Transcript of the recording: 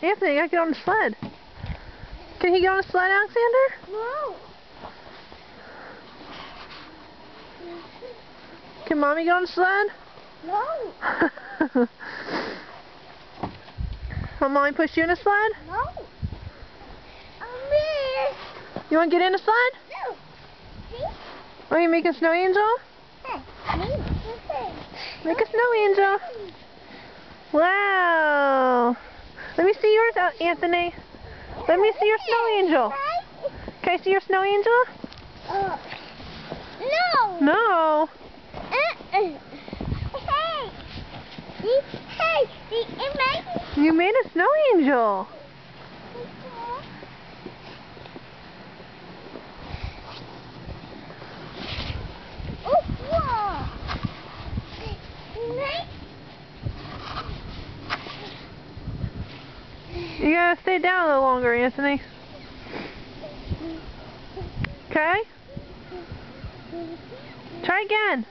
Anthony, you gotta get on the sled. Can he get on the sled, Alexander? No. Can Mommy get on the sled? No. Will Mommy push you in the sled? No. You want to get in the sled? No. See? Are you making a snow angel? Make a snow angel. Wow. Let me see yours, Anthony. Let me see your snow angel. Can I see your snow angel? No. No. You made a snow angel. You gotta stay down a little longer, Anthony. Okay? Try again.